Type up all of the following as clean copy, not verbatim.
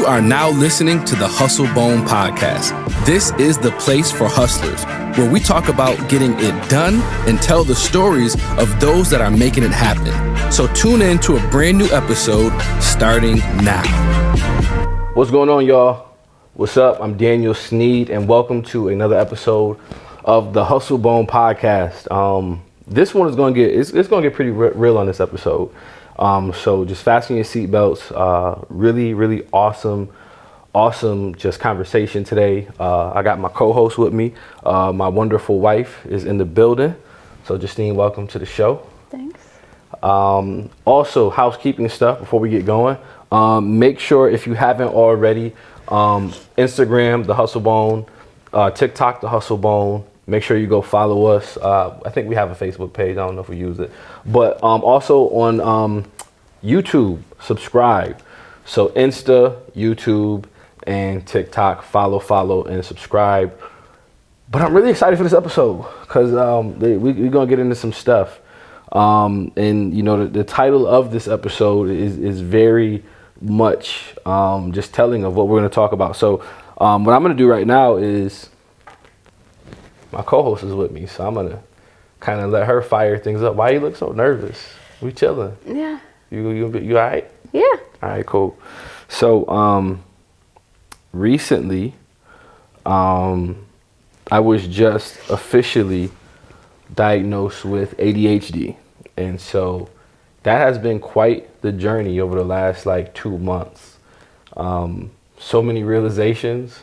You are now listening to the Hustle Bone Podcast. This is the place for hustlers, where we talk about getting it done and tell the stories of those that are making it happen. So tune in to a brand new episode starting now. What's going on, y'all? What's up? I'm Daniel Sneed, and welcome to another episode of the Hustle Bone Podcast. This one is going to get pretty real on this episode. So just fasten your seatbelts. Really awesome just conversation today. I got my co-host with me. My wonderful wife is in the building. So Justine, welcome to the show. Thanks. Also, housekeeping stuff before we get going. Make sure, if you haven't already, Instagram, The Hustle Bone, TikTok, The Hustle Bone. Make sure you go follow us. I think we have a Facebook page. I don't know if we use it. But also on YouTube, subscribe. So Insta, YouTube, and TikTok, follow, and subscribe. But I'm really excited for this episode because we're going to get into some stuff. And, you know, the title of this episode is very much just telling of what we're going to talk about. So what I'm going to do right now is my co-host is with me, so I'm going to kind of let her fire things up. Why you look so nervous? We chilling. Yeah. You all right? Yeah. All right, cool. So recently, I was just officially diagnosed with ADHD. And so that has been quite the journey over the last 2 months. So many realizations,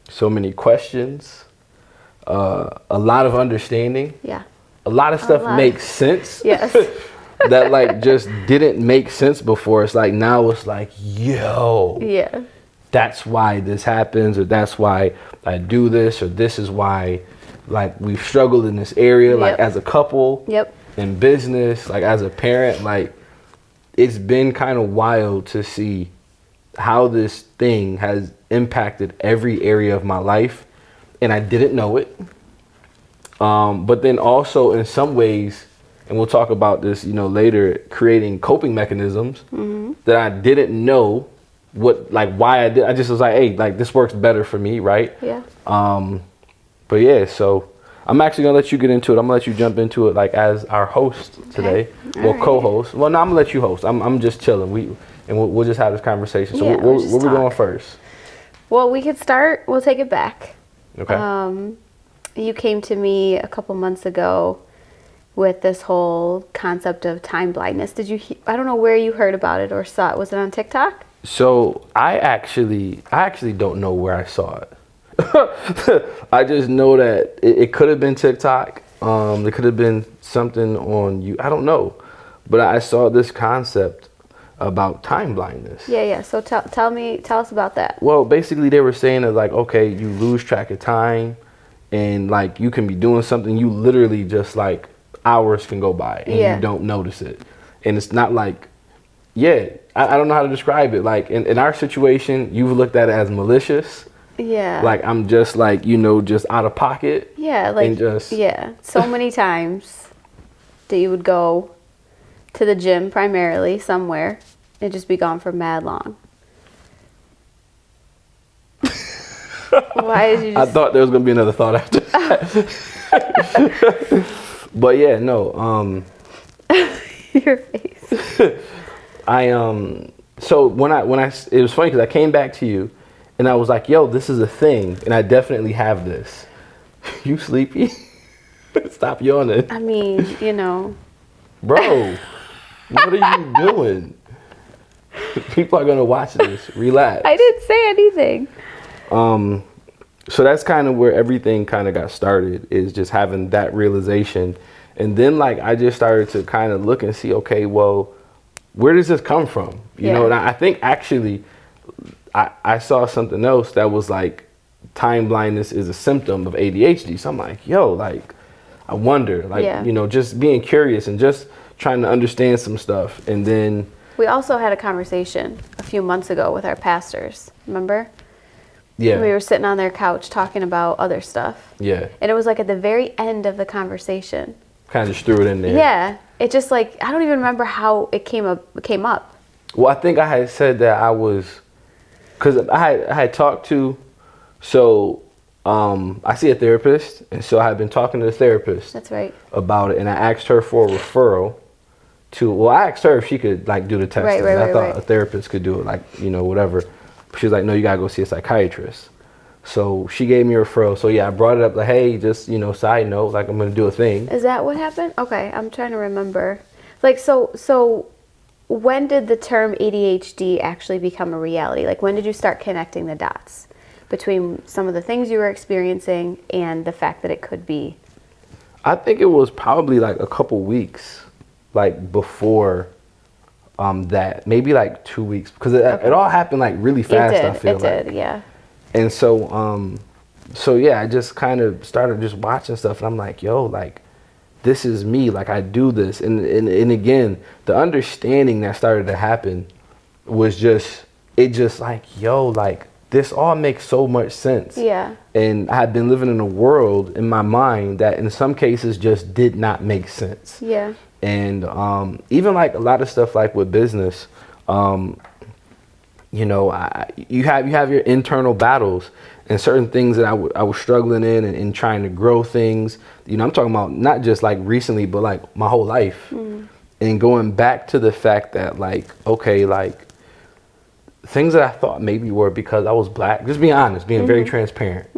so many questions, a lot of understanding. Yeah. A lot of stuff makes sense. Yes. That just didn't make sense before. It's now it's yo. Yeah. That's why this happens, or that's why I do this, or this is why we've struggled in this area, as a couple, in business, as a parent, it's been kind of wild to see how this thing has impacted every area of my life, and I didn't know it. But then also in some ways, and we'll talk about this, later, creating coping mechanisms that I didn't know why I did. I just was hey, this works better for me, right? Yeah. But yeah, so I'm actually gonna let you get into it. I'm gonna let you jump into it as our host today. Okay. Well, co-host. Well, no, I'm gonna let you host. I'm just chilling. We'll just have this conversation. So yeah, where we going first? Well, we could start. We'll take it back. Okay. You came to me a couple months ago with this whole concept of time blindness. Did you? I don't know where you heard about it or saw it. Was it on TikTok? So I actually don't know where I saw it. I just know that it could have been TikTok. It could have been something on you. I don't know, but I saw this concept about time blindness. Yeah. So tell us about that. Well, basically they were saying that okay, you lose track of time, and you can be doing something, you literally just hours can go by and you don't notice it, and it's not I don't know how to describe it. In our situation, you've looked at it as malicious. Yeah. I'm just just out of pocket. Yeah. And just So many times that you would go to the gym primarily somewhere and just be gone for mad long. Why did you I thought there was gonna be another thought after that. But yeah, no. Your face. So when I it was funny because I came back to you and I was yo, this is a thing, and I definitely have this. You sleepy? Stop yawning. I mean, Bro, what are you doing? People are gonna watch this. Relax. I didn't say anything. So that's kind of where everything kind of got started, is just having that realization. And then I just started to kind of look and see, okay, well, where does this come from? You know, and I think actually I saw something else that was time blindness is a symptom of ADHD. So I'm yo, I wonder, just being curious and just trying to understand some stuff. And then we also had a conversation a few months ago with our pastors, remember? Yeah. We were sitting on their couch talking about other stuff. Yeah. And it was at the very end of the conversation. Kind of just threw it in there. Yeah. It just I don't even remember how it came up. Well, I think I had said that I was, because I had talked to, so I see a therapist, and so I had been talking to the therapist. That's right. About it, and I asked her for a referral to. Well, I asked her if she could like do the testing. I thought a therapist could do it, like whatever. She was like, no, you gotta go see a psychiatrist. So she gave me a referral. So yeah, I brought it up like, hey, just side note, like I'm gonna do a thing. Is that what happened? Okay, I'm trying to remember. Like so. When did the term ADHD actually become a reality? Like, when did you start connecting the dots between some of the things you were experiencing and the fact that it could be? I think it was probably like a couple weeks, like before that, maybe like 2 weeks, because it all happened like really fast. I feel like it did, yeah. And so yeah, I just kind of started just watching stuff, and I'm like, yo, like, this is me, like I do this, and again, the understanding that started to happen was just like, yo, like this all makes so much sense. Yeah. And I had been living in a world in my mind that in some cases just did not make sense. Yeah. And even like a lot of stuff like with business, you have your internal battles. And certain things that I was struggling in and trying to grow things, I'm talking about not just like recently, but like my whole life. And going back to the fact that like, okay, like things that I thought maybe were because I was black, just being honest, being very transparent.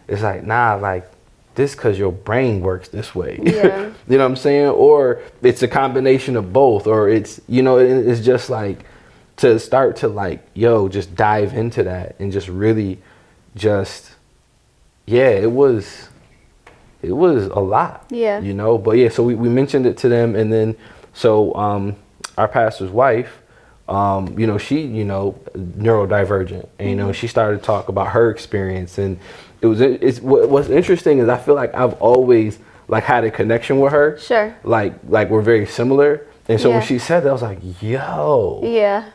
It's like, nah, like this because your brain works this way. Yeah. You know what I'm saying? Or it's a combination of both, or it's, it's just like to start to like, yo, just dive into that and just really it was a lot. Yeah. But yeah, so we mentioned it to them, and then so our pastor's wife, she neurodivergent, and she started to talk about her experience, and what's interesting is I feel like I've always like had a connection with her. Sure. Like we're very similar, and so when she said that, I was like, yo. Yeah.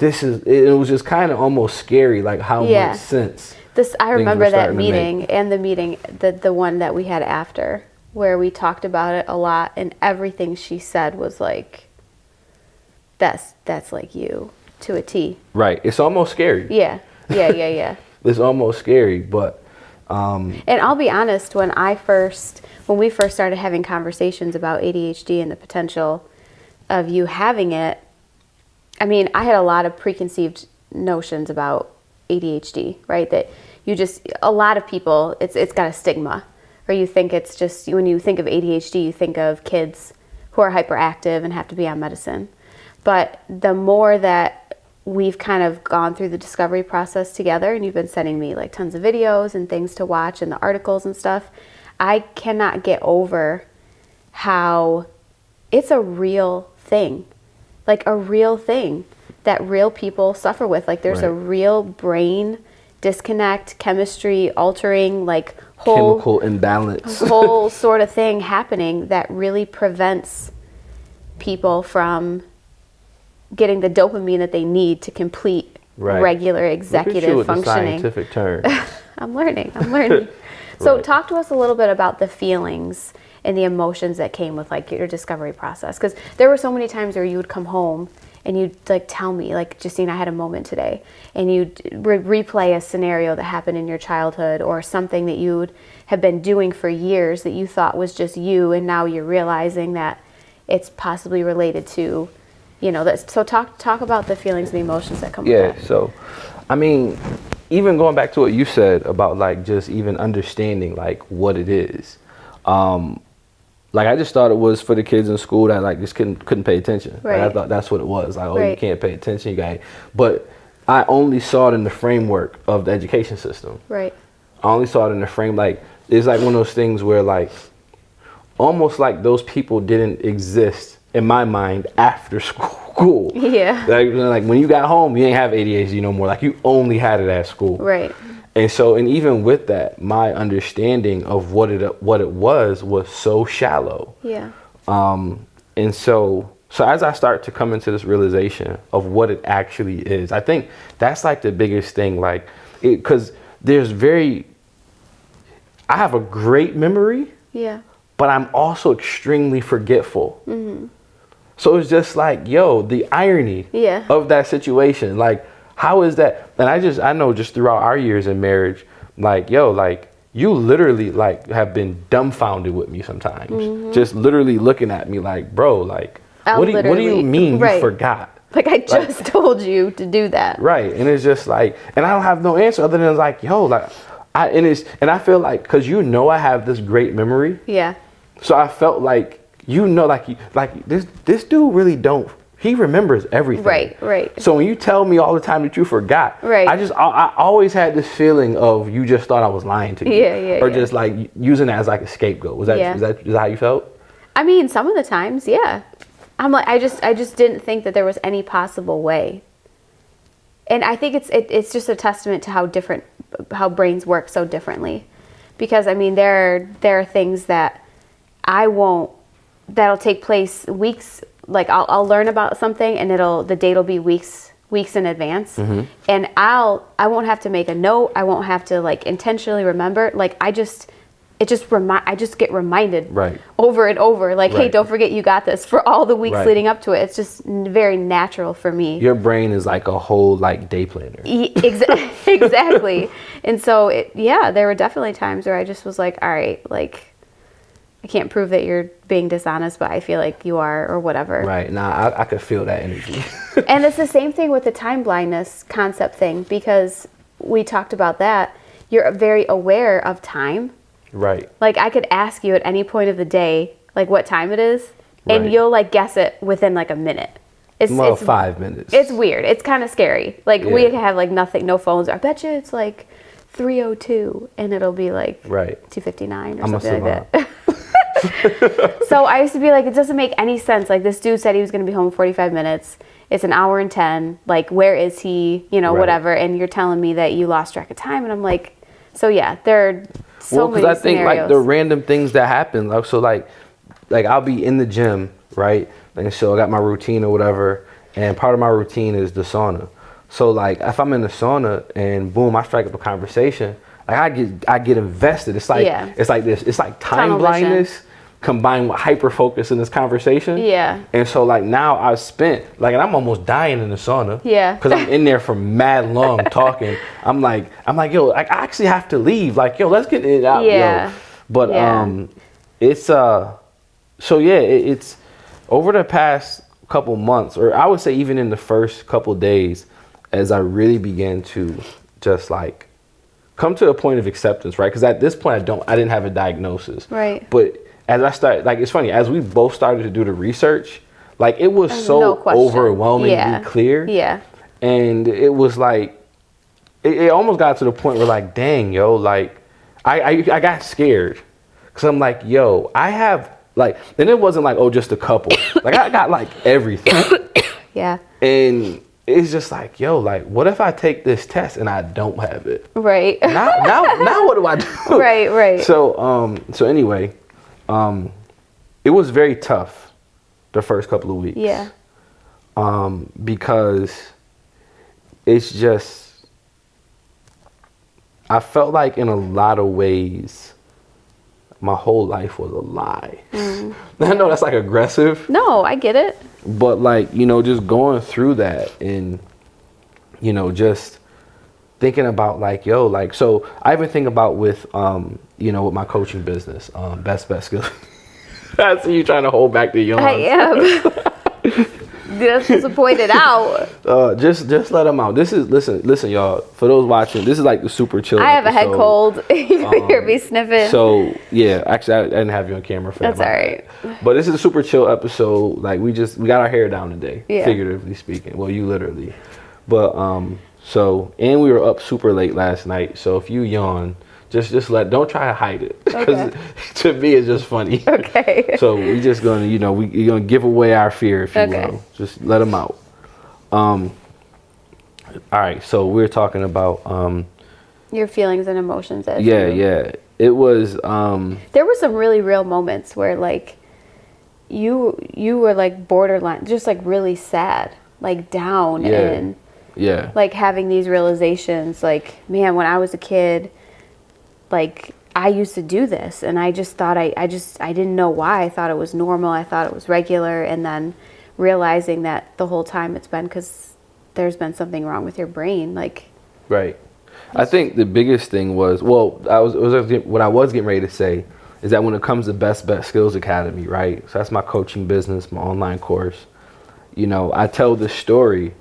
It was just kind of almost scary, like how much sense. I remember that meeting, and the meeting, the one that we had after, where we talked about it a lot, and everything she said was like, that's like you to a T. Right. It's almost scary. Yeah. It's almost scary, but. And I'll be honest, when we first started having conversations about ADHD and the potential of you having it, I mean, I had a lot of preconceived notions about ADHD, right? That a lot of people, it's got a stigma, or you think it's just, when you think of ADHD, you think of kids who are hyperactive and have to be on medicine. But the more that we've kind of gone through the discovery process together, and you've been sending me like tons of videos and things to watch and the articles and stuff, I cannot get over how it's a real thing. Like a real thing that real people suffer with. Like there's a real brain disconnect, chemistry altering, like chemical imbalance, whole sort of thing happening that really prevents people from getting the dopamine that they need to complete regular executive functioning. The scientific term. I'm learning. So talk to us a little bit about the feelings and the emotions that came with like your discovery process, because there were so many times where you would come home and you'd like tell me, like, Justine, I had a moment today, and you'd replay a scenario that happened in your childhood, or something that you would have been doing for years that you thought was just you, and now you're realizing that it's possibly related to, that. So talk about the feelings and the emotions that come with that. So I mean, even going back to what you said about like just even understanding like what it is. Like I just thought it was for the kids in school that like just couldn't pay attention. Right. Like, I thought that's what it was. Like, you can't pay attention, you guys. But I only saw it in the framework of the education system. Right. I only saw it in the frame, like, it's like one of those things where like, almost like those people didn't exist in my mind after school. Yeah. Like when you got home, you ain't have ADHD no more. Like you only had it at school. Right. And so, and even with that, my understanding of what it was so shallow. Yeah. And so as I start to come into this realization of what it actually is, I think that's like the biggest thing, like, because I have a great memory. Yeah. But I'm also extremely forgetful. Mm-hmm. So it's just like, yo, the irony Yeah. of that situation. Like, how is that? And I know just throughout our years in marriage, like, yo, like, you literally like have been dumbfounded with me sometimes. Just literally looking at me like, bro, like, what do you Literally, mean right. you forgot? Like, I just told you to do that. Right. And it's just like, and I don't have no answer other than like, yo, like, and I feel like, cause I have this great memory. Yeah. So I felt like, like this dude really he remembers everything. Right. So when you tell me all the time that you forgot, Right. I always had this feeling of you just thought I was lying to you. Yeah. Or just like using it as like a scapegoat. Is that how you felt? I mean, some of the times, yeah. I'm like, I just didn't think that there was any possible way. And I think it's just a testament to how brains work so differently. Because I mean, there are things that that'll take place weeks. Like I'll learn about something and the date will be weeks in advance. And I won't have to make a note. I won't have to like intentionally remember. Like I just get reminded over and over, like, hey, don't forget you got this, for all the weeks leading up to it. It's just very natural for me. Your brain is like a whole like day planner. Exactly. And so there were definitely times where I just was like, all right, like, I can't prove that you're being dishonest, but I feel like you are, or whatever. Right. Nah, I could feel that energy. And it's the same thing with the time blindness concept thing, because we talked about that. You're very aware of time. Right. Like I could ask you at any point of the day, like what time it is, and you'll like guess it within like a minute. It's 5 minutes. It's weird. It's kind of scary. Like we have like nothing, no phones. I bet you it's like 3:02, and it'll be like 2:59 or something like that. So I used to be like, it doesn't make any sense. Like this dude said he was going to be home in 45 minutes. It's an hour and 10. Like where is he? Whatever. And you're telling me that you lost track of time, and I'm like, so yeah, there are so many because I think scenarios. like the random things that happen, like so like I'll be in the gym, right? And so I got my routine or whatever, and part of my routine is the sauna. So like if I'm in the sauna and boom, I strike up a conversation, like I get invested. It's like it's like time blindness combined with hyper focus in this conversation. Yeah. And so like now I've spent like, and I'm almost dying in the sauna. Yeah. Because I'm in there for mad long talking. I'm like, yo, I actually have to leave. Like, yo, let's get it out. Yeah. Yo. But it's it's over the past couple months, or I would say even in the first couple days, as I really began to just like come to a point of acceptance, right? Because at this point I didn't have a diagnosis. Right. But as I started, like, it's funny, as we both started to do the research, like, it was so overwhelmingly clear. Yeah. And it was like, it almost got to the point where, like, dang, yo, like, I got scared. Because I'm like, yo, I have, like, and it wasn't like, oh, just a couple. Like, I got, like, everything. Yeah. And it's just like, yo, like, what if I take this test and I don't have it? Right. Now what do I do? Right. So anyway, it was very tough the first couple of weeks. Yeah. Because it's just, I felt like in a lot of ways, my whole life was a lie. I know that's like aggressive. No, I get it. But like, just going through that and, just thinking about like, yo, like, so I even think about with, with my coaching business, best skills. I see you trying to hold back the yawns. I am. That's supposed to point it out. Just let them out. This is, listen, y'all, for those watching, this is like the super chill I have episode. a head cold. You can hear me sniffing. So yeah, actually I didn't have you on camera for that. That's all right. But this is a super chill episode. Like we got our hair down today, yeah. Figuratively speaking. Well, you literally. But and we were up super late last night. So if you yawn, just don't try to hide it, because to me it's just funny. Okay. So we just gonna we're gonna give away our fear, if you will. Just let them out. All right. So we're talking about your feelings and emotions. Yeah. It was. There were some really real moments where like you were like borderline, just like really sad, like down, and like having these realizations, like, man, when I was a kid, like I used to do this, and I just thought I didn't know why. I thought it was normal. I thought it was regular. And then realizing that the whole time it's been because there's been something wrong with your brain. Like, right. I think the biggest thing was, well, what I was getting ready to say is that when it comes to Best Bet Skills Academy, right? So that's my coaching business, my online course. You know, I tell this story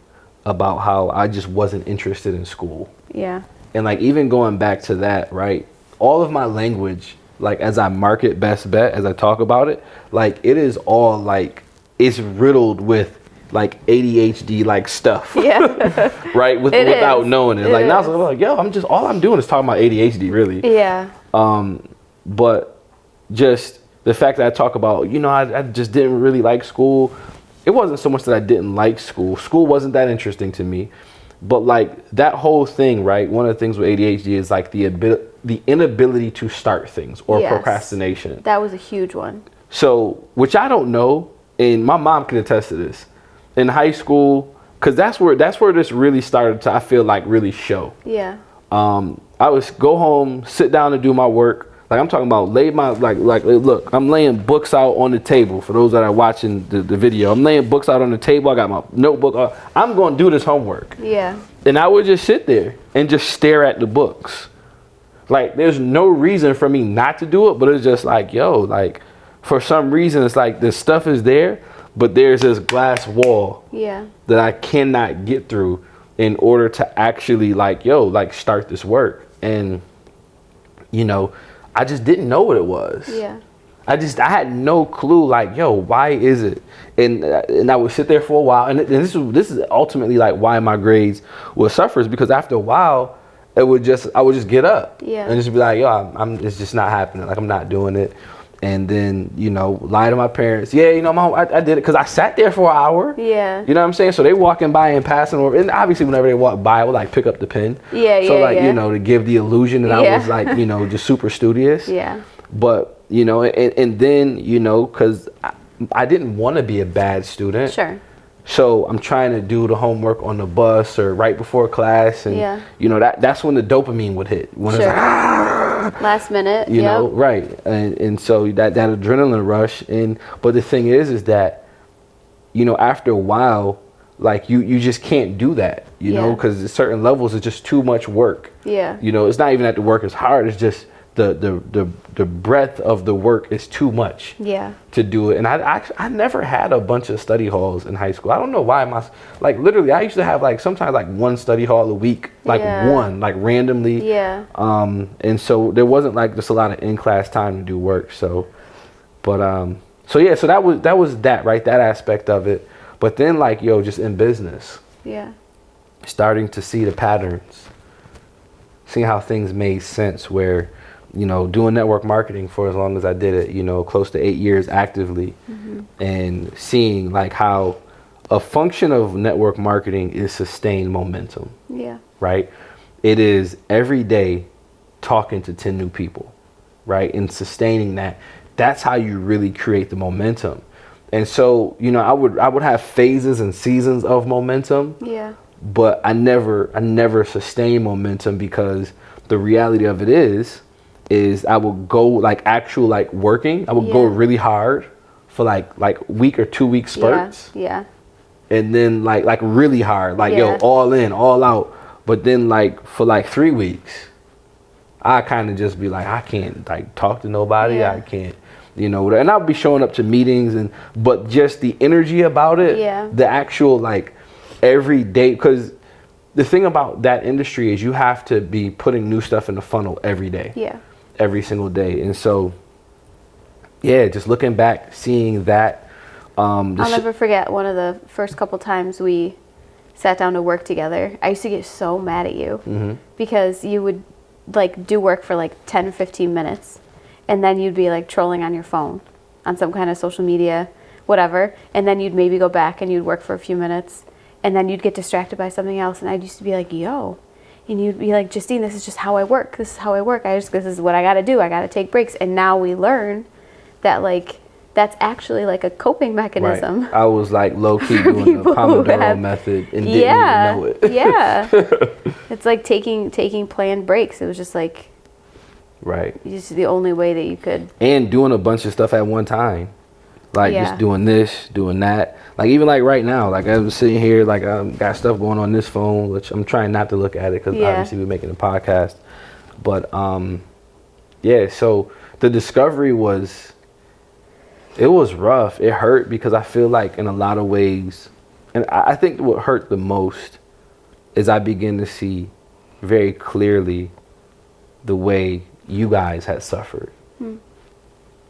about how I just wasn't interested in school. yeah, And like, even going back to that, right? All of my language, like as I market Best Bet, as I talk about it, like it is all like, it's riddled with like ADHD like stuff. yeah, right? Without knowing it. Like now is. I'm like, yo, all I'm doing is talking about ADHD really. yeah, But just the fact that I talk about, you know, I just didn't really like school. It wasn't so much that I didn't like school. School wasn't that interesting to me. But like that whole thing, right? One of the things with ADHD is like the inability to start things or Yes. procrastination. That was a huge one. So, which I don't know, and my mom can attest to this. In high school, because that's where this really started to, I feel like, really show. Yeah, I would go home, sit down and do my work. Like I'm talking about lay my, like look, I'm laying books out on the table. For those that are watching the video, I'm laying books out on the table. I got my notebook. I'm going to do this homework. yeah, And I would just sit there and just stare at the books. Like there's no reason for me not to do it, but it's just like, yo, like for some reason it's like this stuff is there, but there's this glass wall yeah, that I cannot get through in order to actually like, yo, like start this work. And, you know, I just didn't know what it was. yeah, I had no clue, like, yo, why is it? And I would sit there for a while. And this is ultimately like why my grades would suffer, is because after a while, I would just get up Yeah. and just be like, yo, it's just not happening. Like I'm not doing it. And then, you know, lie to my parents. Yeah, you know, Mom, I did it because I sat there for an hour. yeah, You know what I'm saying? So they walking by and passing over. And obviously whenever they walk by, I would like pick up the pen. Yeah, So yeah, like, yeah. you know, to give the illusion that I Yeah. was like, you know, just super studious. yeah, But, you know, and then, you know, because I didn't want to be a bad student. sure, So I'm trying to do the homework on the bus or right before class. And, Yeah. you know, that's when the dopamine would hit. When it's Sure. like, last minute, you yep. know, right. And so that adrenaline rush. But the thing is that, you know, after a while, like you just can't do that, you know, Yeah. because at certain levels it's just too much work. Yeah, You know, it's not even that the work is hard. It's just the breadth of the work is too much yeah, to do it. And I never had a bunch of study halls in high school. I don't know why. Like literally I used to have like sometimes like one study hall a week, like Yeah. one, like randomly. yeah, And so there wasn't like just a lot of in-class time to do work. So yeah, so that was that, right? That aspect of it. But then like, yo, just in business, yeah, starting to see the patterns, seeing how things made sense, where, you know, doing network marketing for as long as I did it, you know, close to 8 years actively, and seeing like how a function of network marketing is sustained momentum, yeah, right? It is every day talking to 10 new people, right? And sustaining that. That's how you really create the momentum. And so, you know, I would have phases and seasons of momentum, yeah, but I never sustain momentum, because the reality of it is I would go like actual like working. I would go Yeah. really hard for like week or 2 week spurts, yeah, and then like really hard, like yo, Yeah. all in, all out. But then like for like 3 weeks, I kind of just be like, I can't like talk to nobody. Yeah. I can't, you know. And I'll be showing up to meetings, but just the energy about it, Yeah. the actual like every day, because the thing about that industry is you have to be putting new stuff in the funnel every day, yeah, every single day. And so, yeah, just looking back, seeing that. I'll never forget one of the first couple times we sat down to work together. I used to get so mad at you because you would like do work for like 10 or 15 minutes, and then you'd be like trolling on your phone on some kind of social media, whatever, and then you'd maybe go back and you'd work for a few minutes, and then you'd get distracted by something else, and I used to be like, yo, and you'd be like, Justine, this is just how I work. This is how I work. This is what I got to do. I got to take breaks. And now we learn that like that's actually like a coping mechanism. Right. I was like low key doing the People who Pomodoro have- method and didn't even know it. Yeah. It's like taking planned breaks. It was just like Right. just the only way that you could. And doing a bunch of stuff at one time. Like Yeah. just doing this, doing that. Like even like right now, like I was sitting here, like got stuff going on this phone, which I'm trying not to look at it because Yeah. obviously we're making a podcast. But yeah, so the discovery it was rough. It hurt because I feel like in a lot of ways, and I think what hurt the most is I begin to see very clearly the way you guys had suffered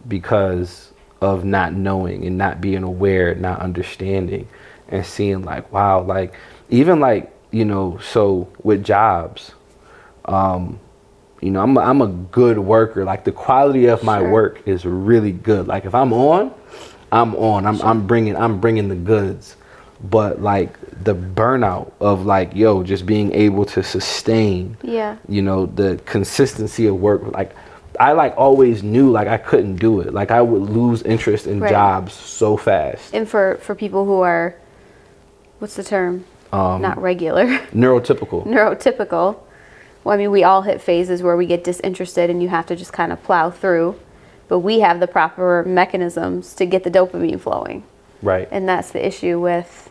because of not knowing and not being aware, not understanding, and seeing like, wow, like even like, you know, so with jobs, you know, I'm a good worker. Like the quality of my work is really good. Like if I'm on, I'm bringing the goods. But like the burnout of like, yo, just being able to sustain, you know, the consistency of work. Like I like always knew like I couldn't do it. Like I would lose interest in jobs so fast. And for people who are, what's the term? Not regular. Neurotypical. Neurotypical. Well, I mean, we all hit phases where we get disinterested and you have to just kind of plow through. But we have the proper mechanisms to get the dopamine flowing. Right. And that's the issue with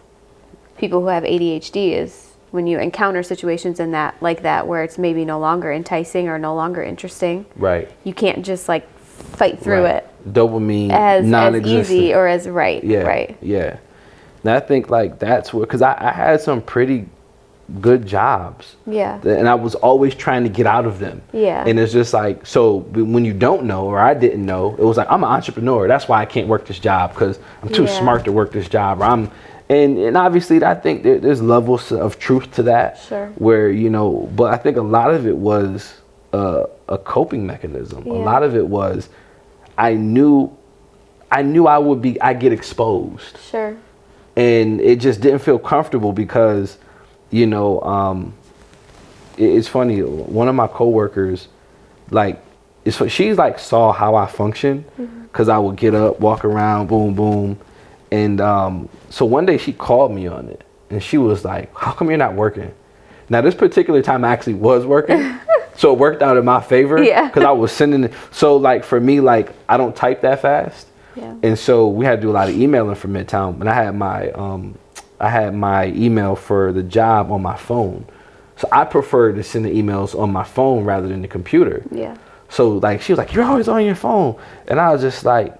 people who have ADHD is when you encounter situations in that like that where it's maybe no longer enticing or no longer interesting. Right. You can't just like fight through it. Dopamine as non-existent. easy or as right. Yeah. Right. Yeah. And I think like that's what, because I had some pretty good jobs. Yeah. And I was always trying to get out of them. Yeah. And it's just like, so when you don't know, or I didn't know, it was like, I'm an entrepreneur. That's why I can't work this job because I'm too smart to work this job. Or and obviously I think there's levels of truth to that. Sure. Where, you know, but I think a lot of it was a coping mechanism. Yeah. A lot of it was, I knew I'd get exposed. Sure. And it just didn't feel comfortable because, you know, it's funny. One of my coworkers, like, she's like saw how I function because I would get up, walk around, boom, boom. And so one day she called me on it and she was like, how come you're not working? Now, this particular time I actually was working. So it worked out in my favor. Yeah. Because I was sending it. So like for me, like I don't type that fast. Yeah. And so we had to do a lot of emailing for Midtown, and I had my email for the job on my phone. So I prefer to send the emails on my phone rather than the computer. Yeah. So like she was like, you're always on your phone. And I was just like,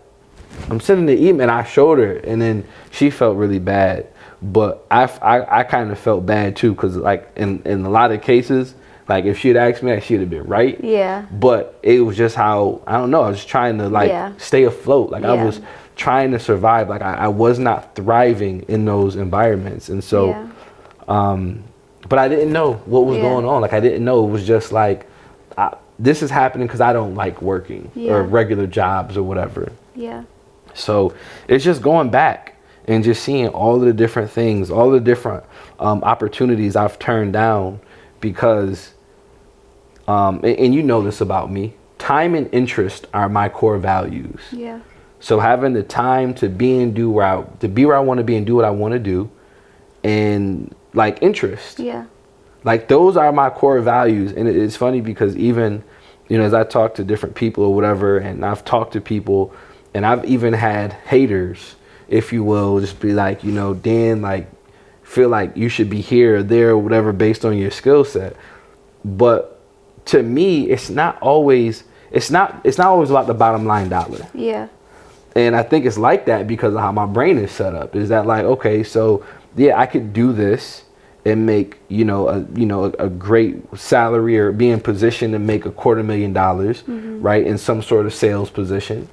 I'm sending the email, and I showed her, and then she felt really bad. But I kind of felt bad too, because like in a lot of cases, like if she had asked me, she'd have been right. Yeah. But it was just how, I don't know, I was trying to like stay afloat. Like I was trying to survive. Like I was not thriving in those environments. And so, but I didn't know what was going on. Like I didn't know. It was just like, this is happening because I don't like working or regular jobs or whatever. Yeah. So it's just going back and just seeing all of the different things, all the different opportunities I've turned down because, and you know this about me, time and interest are my core values. Yeah. So having the time to be where I want to be and do what I want to do, and like interest. Yeah. Like those are my core values. And it's funny because even, you know, as I talk to different people or whatever, and I've talked to people and I've even had haters, if you will, just be like, you know, Dan, like feel like you should be here or there or whatever based on your skill set. But to me, it's not always about the bottom line dollar. Yeah. And I think it's like that because of how my brain is set up. Is that like, okay, so yeah, I could do this and make, a great salary or be in position to make $250,000, right, in some sort of sales position.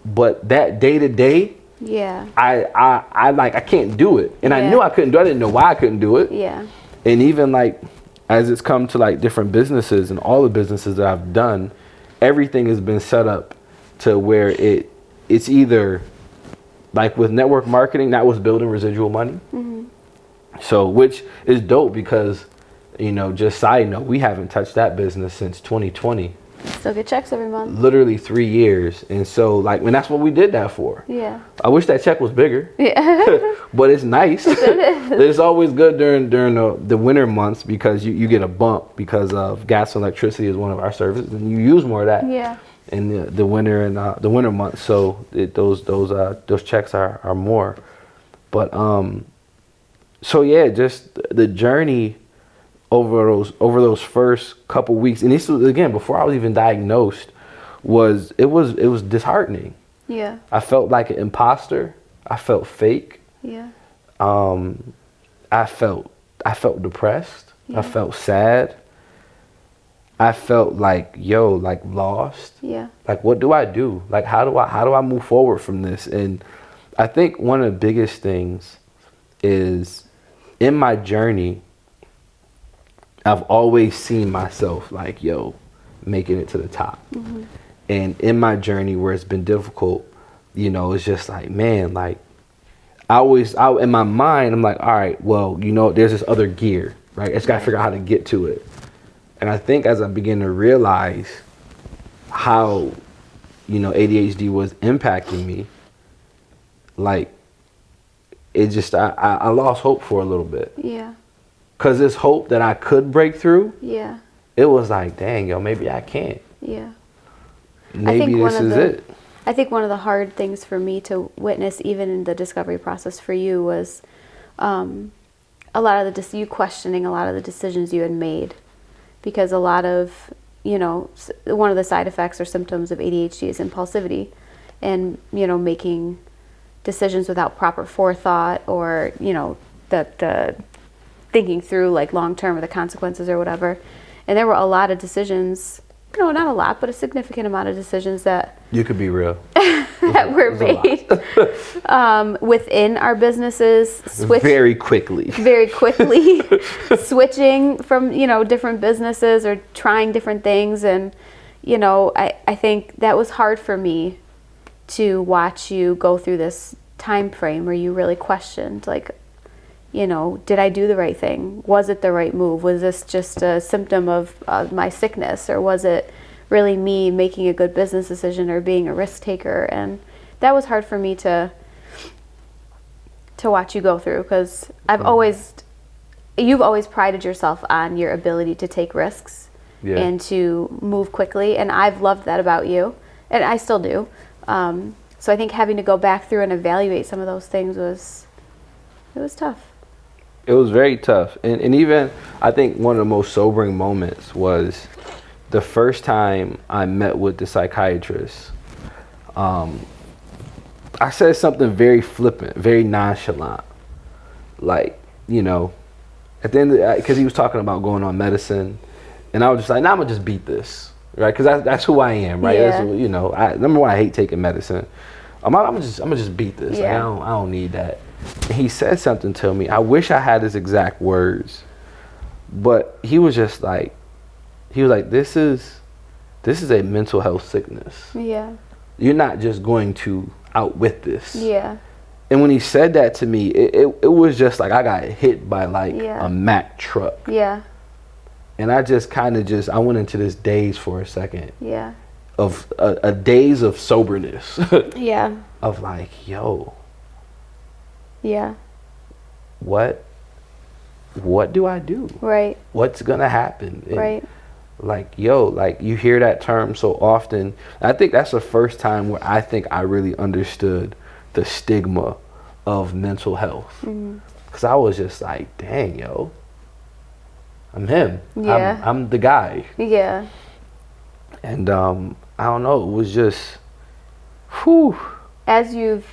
But that day to day, I can't do it. And I knew I couldn't do it. I didn't know why I couldn't do it. Yeah. And even like as it's come to like different businesses and all the businesses that I've done, everything has been set up to where it's either like with network marketing, that was building residual money. So, which is dope because, you know, just side note, we haven't touched that business since 2020. Still get checks every month. Literally 3 years. And so, like, and that's what we did that for. Yeah. I wish that check was bigger. Yeah. But it's nice. It's always good during the winter months because you get a bump because of gas and electricity is one of our services. And you use more of that. Yeah. in the winter and the winter months. So those checks are more. But so yeah, just the journey over those first couple weeks, and this was again before I was even diagnosed, was disheartening. Yeah. I felt like an imposter. I felt fake. Yeah. I felt depressed. Yeah. I felt sad. I felt like lost. Yeah. Like, what do I do? Like, how do I move forward from this? And I think one of the biggest things is in my journey, I've always seen myself like, making it to the top. Mm-hmm. And in my journey where it's been difficult, it's just like, man, like in my mind, I'm like, all right, well, there's this other gear, right? I just got to figure out how to get to it. And I think as I begin to realize how, ADHD was impacting me, like, it just, I lost hope for a little bit. Yeah. Because this hope that I could break through, Yeah. it was like, dang, maybe I can't. Yeah. Maybe this is it. I think one of the hard things for me to witness, even in the discovery process for you, was a lot of you questioning a lot of the decisions you had made. Because a lot of, one of the side effects or symptoms of ADHD is impulsivity, and, making decisions without proper forethought, or, the thinking through like long term or the consequences or whatever. And there were a lot of decisions, not a lot, but a significant amount of decisions that you could be real that were made within our businesses, very quickly switching from different businesses or trying different things. And I think that was hard for me to watch you go through this time frame where you really questioned, like, did I do the right thing? Was it the right move? Was this just a symptom of my sickness, or was it really me making a good business decision or being a risk taker? And that was hard for me to watch you go through, because you've always prided yourself on your ability to take risks and to move quickly, and I've loved that about you, and I still do. So I think having to go back through and evaluate some of those things was tough. It was very tough. And even, I think one of the most sobering moments was the first time I met with the psychiatrist. I said something very flippant, very nonchalant. Like, at the end of because he was talking about going on medicine. And I was just like, I'm going to just beat this, right? Because that's who I am, right? Yeah. That's, number one, I hate taking medicine. I'm gonna just beat this. Yeah. Like, I don't need that. And he said something to me. I wish I had his exact words, but he was like, this is a mental health sickness. Yeah. You're not just going to outwit this. Yeah. And when he said that to me, it was just like I got hit by like a Mack truck. Yeah. And I just I went into this daze for a second. Yeah. Of a daze of soberness. Yeah. Of like, yo. Yeah. What do I do? Right. What's gonna happen? And right. Like, you hear that term so often. I think that's the first time where I think I really understood the stigma of mental health. Because I was just like, dang, yo. I'm him. Yeah. I'm the guy. Yeah. And I don't know, it was just, whew. As you've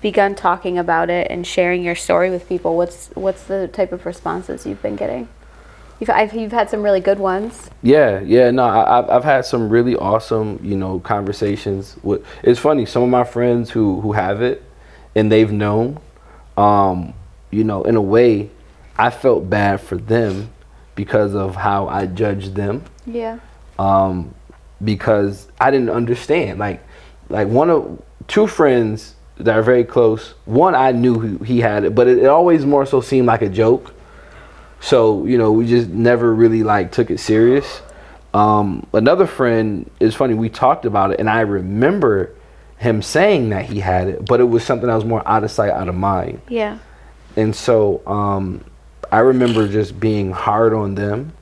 begun talking about it and sharing your story with people, what's the type of responses you've been getting? You've had some really good ones. Yeah, no, I've had some really awesome, conversations with. It's funny, some of my friends who have it, and they've known, in a way, I felt bad for them because of how I judged them. Yeah. Because I didn't understand. Like two friends that are very close. One, I knew he had it, but it always more so seemed like a joke. So, we just never really took it serious. Another friend, it's funny, we talked about it, and I remember him saying that he had it, but it was something that was more out of sight, out of mind. Yeah. And so I remember just being hard on them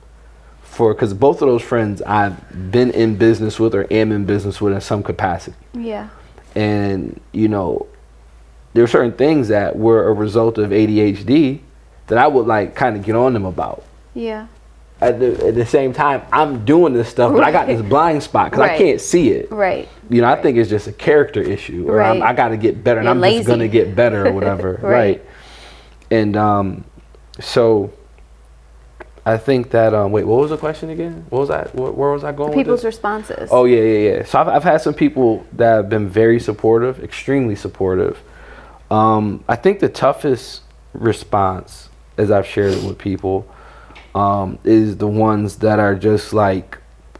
because both of those friends I've been in business with or am in business with in some capacity. Yeah. And, you know, there are certain things that were a result of ADHD that I would like kind of get on them about. Yeah. At the same time, I'm doing this stuff, but I got this blind spot because I can't see it. Right. You know, I think it's just a character issue, or I got to get better, and You're I'm lazy. just gonna get better or whatever. Right. And so I think that wait, what was the question again? What was that? Where was I going? People's with this? responses. Oh yeah. So I've had some people that have been very supportive, extremely supportive. I think the toughest response, as I've shared it with people, is the ones that are just like,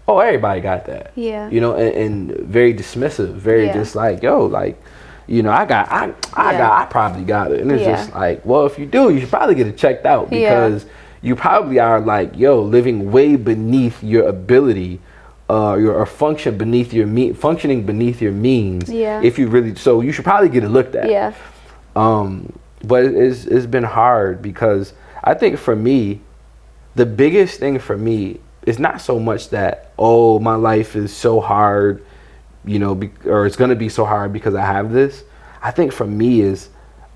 oh, everybody got that. Yeah. You know, and very dismissive, very just like, yo, like, you know, I probably got it. And it's just like, well, if you do, you should probably get it checked out, because you probably are like, yo, living way beneath your ability, or functioning beneath your means. Yeah. If you really, so you should probably get it looked at. Yeah. But it's been hard, because I think for me, the biggest thing for me is not so much that, oh, my life is so hard, you know, or it's going to be so hard because I have this. I think for me is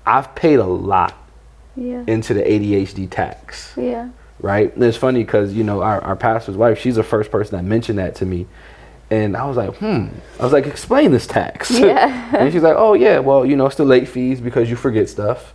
I've paid a lot into the ADHD tax. Yeah. Right? And it's funny because, you know, our pastor's wife, she's the first person that mentioned that to me. And I was like, I was like, explain this tax. Yeah. And she's like, oh, yeah, well, you know, it's the late fees because you forget stuff.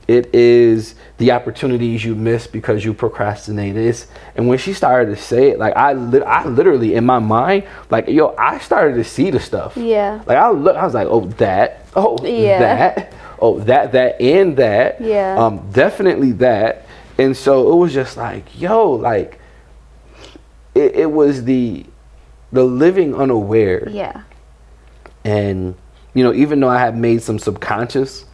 It is the opportunities you miss because you procrastinated. And when she started to say it, like I literally in my mind, like, yo, I started to see the stuff. Yeah. Like I was like, oh, that, that, oh, that, and that. Yeah. Definitely that. And so it was just like, yo, like it was the living unaware. Yeah. And, you know, even though I had made some subconscious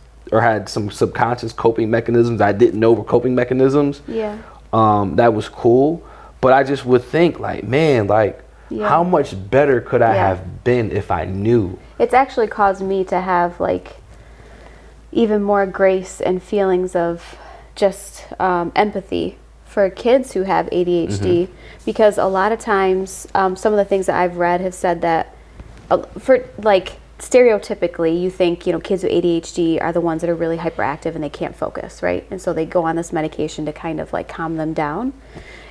coping mechanisms I didn't know were coping mechanisms. Yeah. That was cool. But I just would think, like, man, like, how much better could I have been if I knew? It's actually caused me to have, like, even more grace and feelings of just empathy for kids who have ADHD. Because a lot of times, some of the things that I've read have said that, for, like, stereotypically, you think, you know, kids with ADHD are the ones that are really hyperactive and they can't focus, right? And so they go on this medication to kind of like calm them down.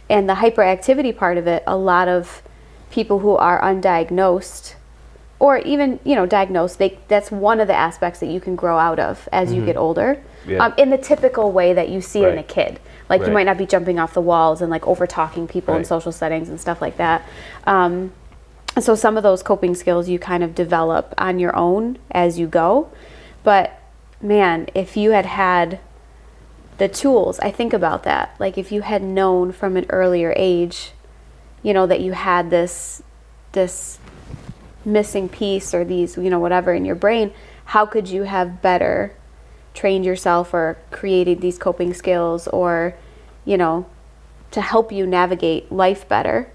And the hyperactivity part of it, a lot of people who are undiagnosed, or even, you know, diagnosed, that's one of the aspects that you can grow out of as you get older. Yeah. In the typical way that you see it in a kid. Like you might not be jumping off the walls and like over talking people in social settings and stuff like that. So some of those coping skills you kind of develop on your own as you go. But man, if you had the tools, I think about that. Like if you had known from an earlier age, you know, that you had this missing piece or these, you know, whatever in your brain, how could you have better trained yourself or created these coping skills, or, you know, to help you navigate life better?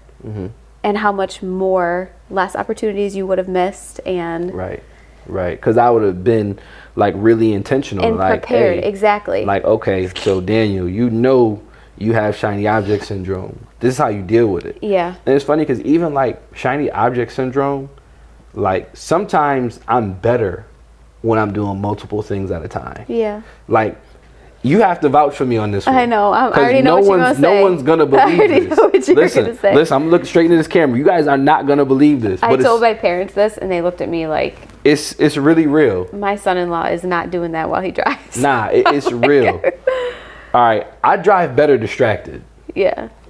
And how much less opportunities you would have missed. And right, because I would have been like really intentional and like prepared. hey, exactly, like, okay, so Daniel, you know you have shiny object syndrome, this is how you deal with it. And it's funny because even like shiny object syndrome, like sometimes I'm better when I'm doing multiple things at a time. Like, you have to vouch for me on this one. I know. I already know what you're going to say. No one's going to believe this. I already know what you're going to say. Listen, I'm looking straight into this camera. You guys are not going to believe this. I told my parents this, and they looked at me like... It's really real. My son-in-law is not doing that while he drives. Nah, it's real. All right, I drive better distracted.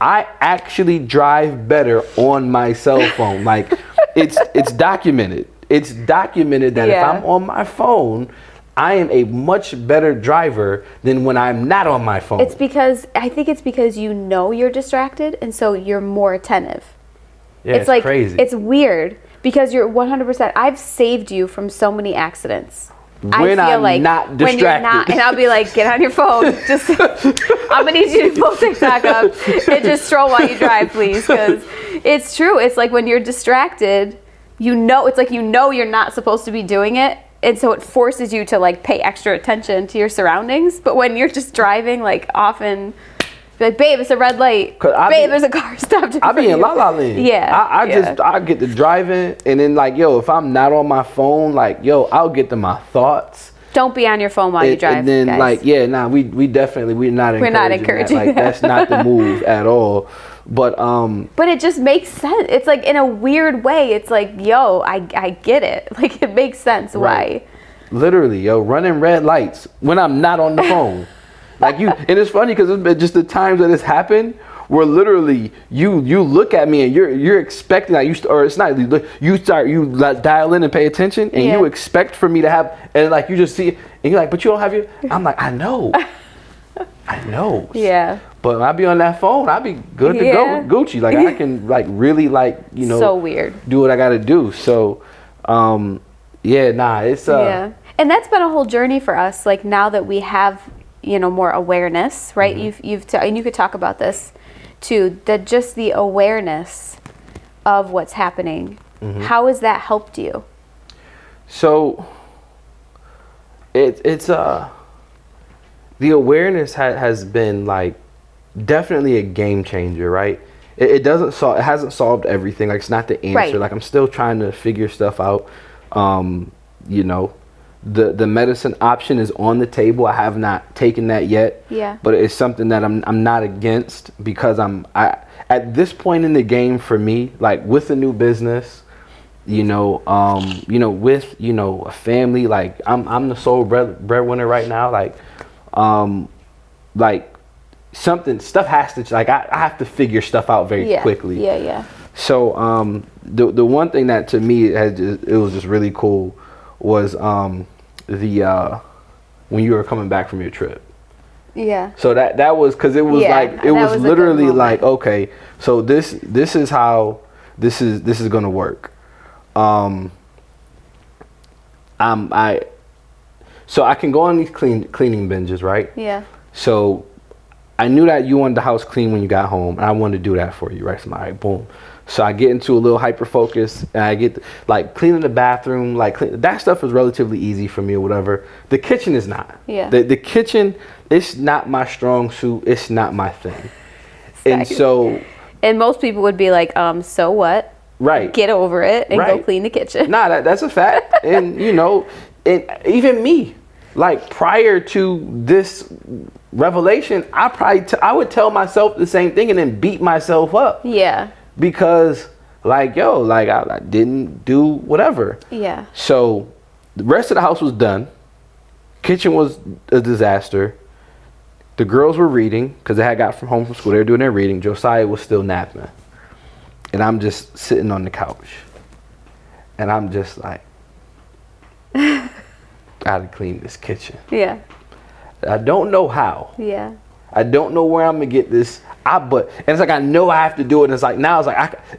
I actually drive better on my cell phone. Like, it's documented. It's documented that if I'm on my phone, I am a much better driver than when I'm not on my phone. I think it's because you know you're distracted, and so you're more attentive. It's like crazy. It's weird because you're 100%. I've saved you from so many accidents. When I'm not distracted. When you're not, and I'll be like, get on your phone. Just, I'm gonna need you to pull TikTok up and just stroll while you drive, please, because it's true. It's like when you're distracted, it's like you're not supposed to be doing it. And so it forces you to like pay extra attention to your surroundings. But when you're just driving, like often Be like, babe, it's a red light. Babe, there's a car stopped. I be in La La Land. Yeah. I get to driving, and then like, yo, if I'm not on my phone, like, yo, I'll get to my thoughts. Don't be on your phone while you drive. And then, guys. Like, yeah, nah, we're not encouraging that. Like, that's not the move at all. But it just makes sense. It's like, in a weird way, it's like, yo, I get it. Like, it makes sense why. Literally, yo, running red lights when I'm not on the phone. Like, you, and it's funny because it's just the times that it's happened where literally you look at me and you're expecting that you dial in and pay attention, and you expect for me to have, and like you just see it, and you're like, but you don't have your. I'm like, I know. Yeah. But when I be on that phone, I be good to go with Gucci. Like, I can like really, like, you know, so weird, do what I got to do. So, it's and that's been a whole journey for us. Like, now that we have, you know, more awareness, right? Mm-hmm. And you could talk about this too, that just the awareness of what's happening. Mm-hmm. How has that helped you? So it's the awareness has been like definitely a game changer, right? It hasn't solved everything. Like, it's not the answer. Right. Like, I'm still trying to figure stuff out. You know, the medicine option is on the table. I have not taken that yet. Yeah. But it's something that I'm not against, because at this point in the game for me, like with a new business, with a family, like I'm the sole breadwinner right now. Stuff has to, like, I have to figure stuff out very quickly. Yeah. So the one thing that to me it was just really cool was when you were coming back from your trip. Yeah. So that was, because it was like, it was literally like, okay, so this is how this is gonna work. So I can go on these cleaning binges, right? Yeah. So I knew that you wanted the house clean when you got home, and I wanted to do that for you, right? So I'm like, boom. So I get into a little hyper focus, and I get like cleaning the bathroom, that stuff is relatively easy for me or whatever. The kitchen is not. Yeah. The kitchen, it's not my strong suit. It's not my thing. And most people would be like, so what? Right. Get over it and go clean the kitchen. Nah, that's a fact. And and even me, like, prior to this revelation, I would tell myself the same thing and then beat myself up. Yeah. Because, like, yo, like, I didn't do whatever. Yeah. So the rest of the house was done. Kitchen was a disaster. The girls were reading because they had got home from school. They were doing their reading. Josiah was still napping. And I'm just sitting on the couch. And I'm just like, gotta clean this kitchen. Yeah. I don't know how. Yeah. I don't know where I'm gonna get this. And it's like, I know I have to do it. And it's like, now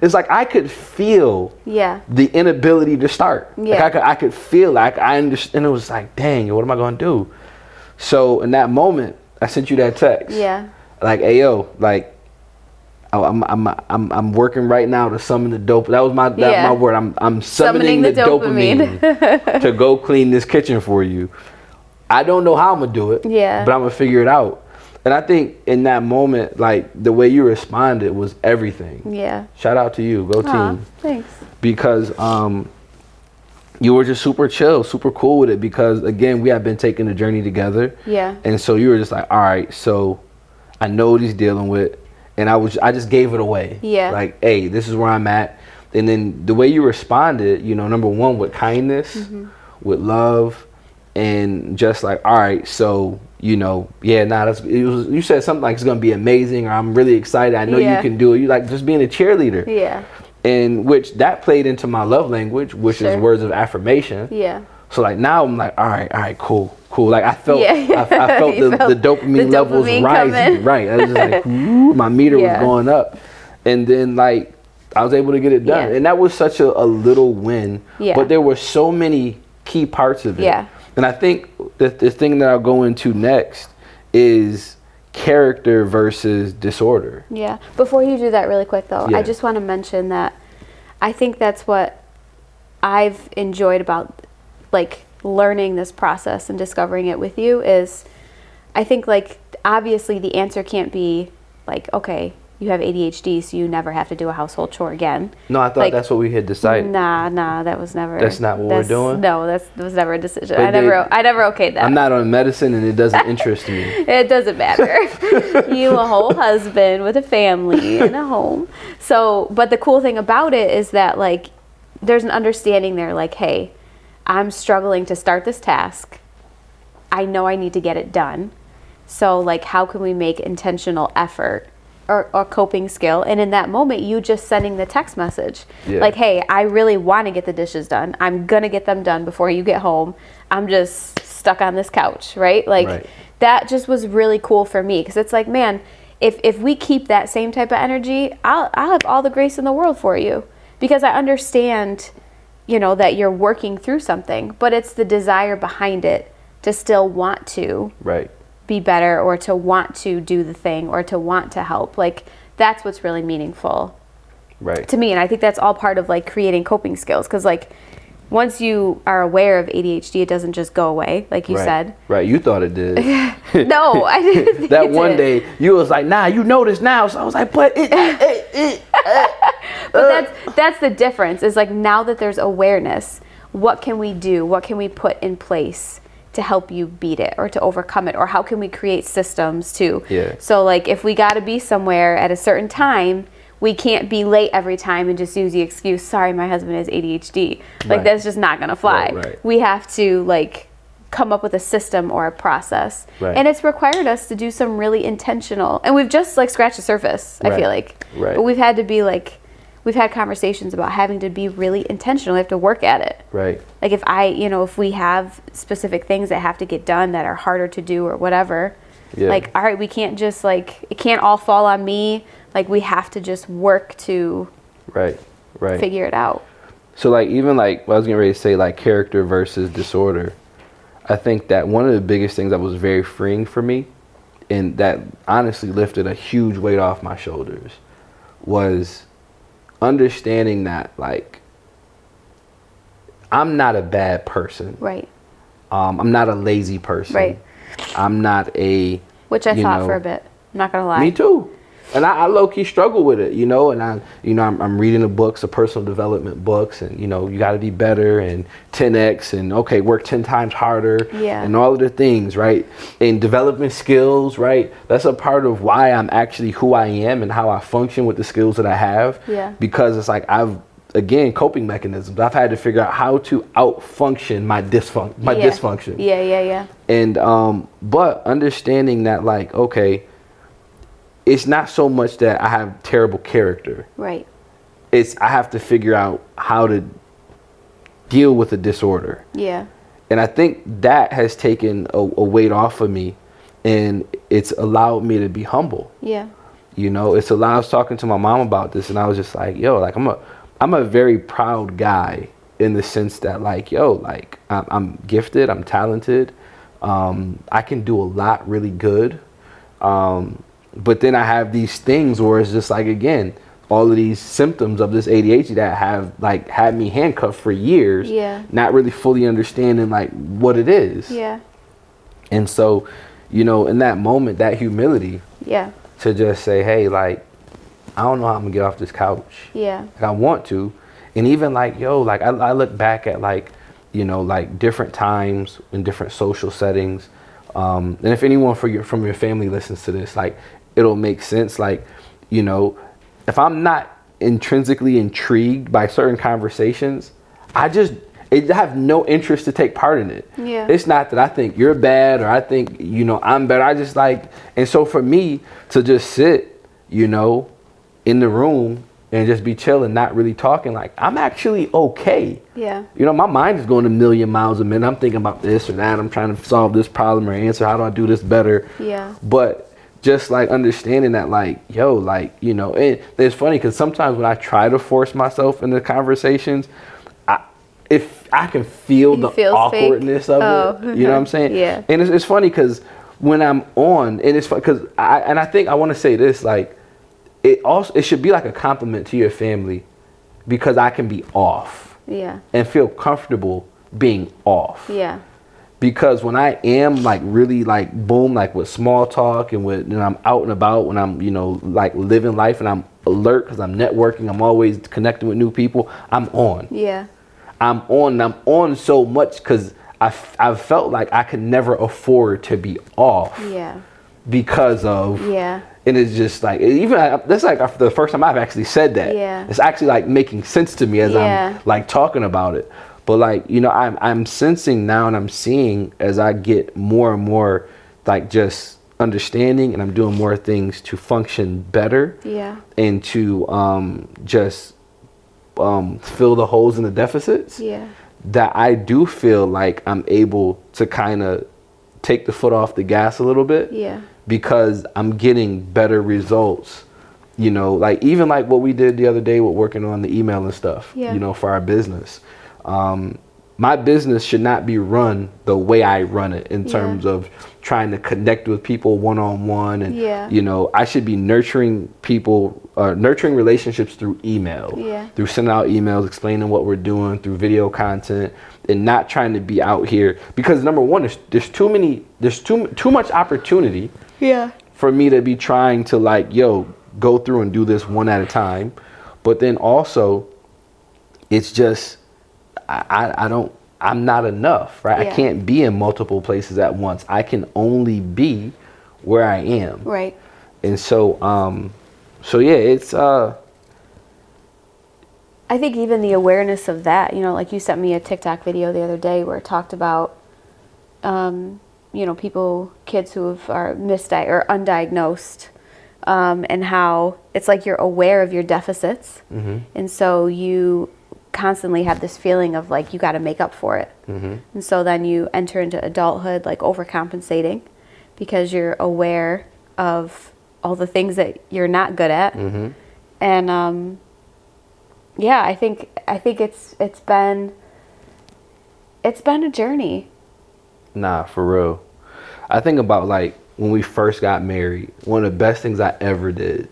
it's like I could feel the inability to start. Yeah. Like I could feel, like, I understand. It was like, dang, what am I gonna do? So in that moment, I sent you that text. Yeah. Like, hey, yo, like, I'm working right now to summon the dope. That was my word. I'm summoning the dopamine to go clean this kitchen for you. I don't know how I'm gonna do it. Yeah. But I'm gonna figure it out. And I think in that moment, like, the way you responded was everything. Yeah. Shout out to you. Go team. Thanks. Because you were just super chill, super cool with it, because again, we have been taking the journey together. Yeah. And so you were just like, all right, so I know what he's dealing with. And I just gave it away. Yeah. Like, hey, this is where I'm at. And then the way you responded, number one, with kindness, with love, and just like, all right, so, you said something like, it's going to be amazing, or I'm really excited. I know you can do it. You like just being a cheerleader. Yeah. And which that played into my love language, which is words of affirmation. Yeah. So like now I'm like, all right, cool. Like I felt the dopamine levels rising. Right. I was just like, my meter was going up. And then like I was able to get it done. And that was such a little win. Yeah. But there were so many key parts of it. Yeah. And I think that the thing that I'll go into next is character versus disorder. Yeah. Before you do that really quick though, I just want to mention that I think that's what I've enjoyed about like learning this process and discovering it with you is I think like obviously the answer can't be like, okay, you have ADHD, so you never have to do a household chore again. No, I thought like, that's what we had decided. Nah, that was never. That's not what we're doing? No, that was never a decision. But I never okayed that. I'm not on medicine, and it doesn't interest me. It doesn't matter. You a whole husband with a family and a home. So, but the cool thing about it is that, like, there's an understanding there, like, hey, I'm struggling to start this task. I know I need to get it done. So, like, how can we make intentional effort or coping skill? And in that moment, you just sending the text message. Yeah. Like, hey, I really want to get the dishes done. I'm going to get them done before you get home. I'm just stuck on this couch, right? Like, Right. That just was really cool for me. Because it's like, man, if we keep that same type of energy, I'll have all the grace in the world for you. Because I understand, you know, that you're working through something. But it's the desire behind it to still want to Right. be better, or to want to do the thing, or to want to help. Like, that's what's really meaningful Right. to me. And I think that's all part of, like, creating coping skills. Because, like, once you are aware of ADHD, it doesn't just go away, like you Right. said. Right. You thought it did. No, I didn't think That it one did. day, you was like, nah, you know this now. So I was like, but But that's the difference, is like, now that there's awareness, what can we do? What can we put in place to help you beat it, or to overcome it? Or how can we create systems too? Yeah. So, like, if we got to be somewhere at a certain time, we can't be late every time and just use the excuse, sorry, my husband has ADHD. Like, Right. that's just not going to fly. Right. We have to, like, come up with a system or a process. Right. And it's required us to do some really intentional, and we've just, like, scratched the surface, I Right. feel like. Right. But we've had to be, like, we've had conversations about having to be really intentional. We have to work at it. Right. Like, if we have specific things that have to get done that are harder to do or whatever, Yeah. like, all right, we can't just, like, it can't all fall on me. Like, we have to just work to Right. Right. figure it out. So, like, even like, I was getting ready to say, like, character versus disorder. I think that one of the biggest things that was very freeing for me, and that honestly lifted a huge weight off my shoulders, was understanding that, like, I'm not a bad person. Right. I'm not a lazy person. Right. I'm not a... Which I you thought know, for a bit. I'm not going to lie. Me too. And I low-key struggle with it, you know, and I'm reading the books, the personal development books, and, you know, you got to be better, and 10x, and, okay, work 10 times harder, Yeah. and all of the things, right? And developing skills, right? That's a part of why I'm actually who I am and how I function with the skills that I have. Yeah. Because it's like, again, coping mechanisms. I've had to figure out how to out-function my dysfunction. Yeah. And, but understanding that, like, okay, it's not so much that I have terrible character. Right. It's I have to figure out how to deal with a disorder. Yeah. And I think that has taken a weight off of me, and it's allowed me to be humble. Yeah. You know, it's allowed. I was talking to my mom about this, and I was just like, yo, like, I'm a very proud guy in the sense that, like, yo, like, I'm gifted, I'm talented, I can do a lot really good. But then I have these things where it's just like, again, all of these symptoms of this ADHD that have, like, had me handcuffed for years, Yeah. not really fully understanding, like, what it is. Yeah. And so, you know, in that moment, that humility Yeah. to just say, hey, like, I don't know how I'm gonna get off this couch. Yeah. Like, I want to. And even, like, yo, like, I look back at, like, you know, like, different times in different social settings. And if anyone from your family listens to this, like, it'll make sense. Like, you know, if I'm not intrinsically intrigued by certain conversations, I have no interest to take part in it. Yeah. It's not that I think you're bad or I think, you know, I'm better. I just, like, and so for me to just sit, you know, in the room and just be chilling, not really talking, like, I'm actually okay. Yeah. You know, my mind is going a million miles a minute. I'm thinking about this or that. I'm trying to solve this problem or answer. How do I do this better? Yeah. But just, like, understanding that, like, yo, like, you know, and it's funny because sometimes when I try to force myself into conversations, if I can feel the awkwardness of it, you know what I'm saying? Yeah. And it's funny because when I'm on, and it's because I think I want to say this, like, it should be like a compliment to your family because I can be off. Yeah. And feel comfortable being off. Yeah. Because when I am like really like boom, like with small talk and with, I'm out and about, when I'm, like living life and I'm alert because I'm networking, I'm always connecting with new people, I'm on. Yeah. I'm on so much because I've felt like I could never afford to be off. Yeah. Because of. Yeah. And it's just like, even that's like the first time I've actually said that. Yeah. It's actually like making sense to me as I'm like talking about it. But like, I'm sensing now and I'm seeing as I get more and more like just understanding, and I'm doing more things to function better. Yeah. And to just fill the holes in the deficits. Yeah. That I do feel like I'm able to kind of take the foot off the gas a little bit. Yeah. Because I'm getting better results, like even like what we did the other day with working on the email and stuff, for our business. My business should not be run the way I run it in terms of trying to connect with people one-on-one. And, I should be nurturing people, nurturing relationships through email, through sending out emails, explaining what we're doing, through video content, and not trying to be out here. Because number one, there's too much opportunity for me to be trying to like, go through and do this one at a time. But then also, it's just, I'm not enough, right? I can't be in multiple places at once. I can only be where I am. Right. And so, it's, I think even the awareness of that, like you sent me a TikTok video the other day where it talked about, kids who are or undiagnosed, and how it's like you're aware of your deficits. Mm-hmm. And so you constantly have this feeling of like you got to make up for it. Mm-hmm. And so then you enter into adulthood like overcompensating because you're aware of all the things that you're not good at. Mm-hmm. And I think it's been a journey. Nah, for real. I think about like when we first got married, one of the best things I ever did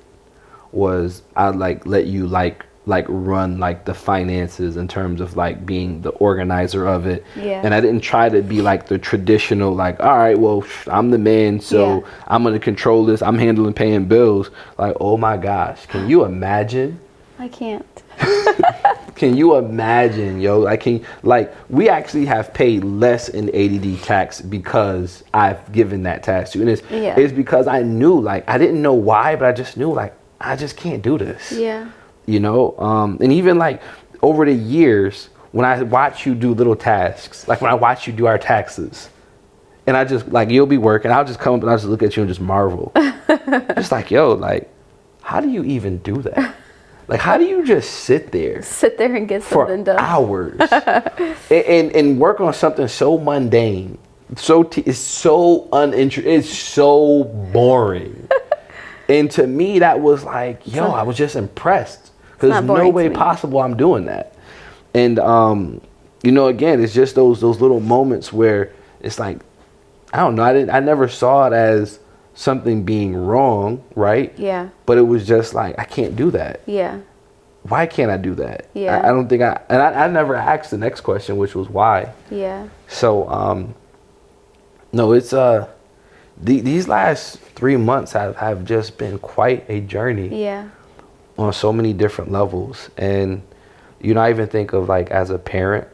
was I like let you like run like the finances in terms of like being the organizer of it. Yeah. And I didn't try to be like the traditional like, all right, well, I'm the man, so I'm going to control this. I'm handling paying bills. Like, oh my gosh, can you imagine? I can't. Can you imagine, yo? We actually have paid less in ADD tax because I've given that tax to you. And it's because I knew, like, I didn't know why, but I just knew, like, I just can't do this. Yeah. And even like over the years, when I watch you do little tasks, like when I watch you do our taxes, and I just like, you'll be working, I'll just come up and I'll just look at you and just marvel. Just like, yo, like, how do you even do that? Like, how do you just sit there and get something done for hours and work on something so mundane, it's so uninteresting, it's so boring. And to me, that was like, yo, I was just impressed because there's no way possible I'm doing that. And again, it's just those little moments where it's like, I don't know, I never saw it as something being wrong, right? Yeah. But it was just like, I can't do that. Yeah. Why can't I do that? Yeah. I don't think I never asked the next question, which was why. Yeah. So, no, it's, these last 3 months have just been quite a journey. Yeah. On so many different levels. And, I even think of like as a parent,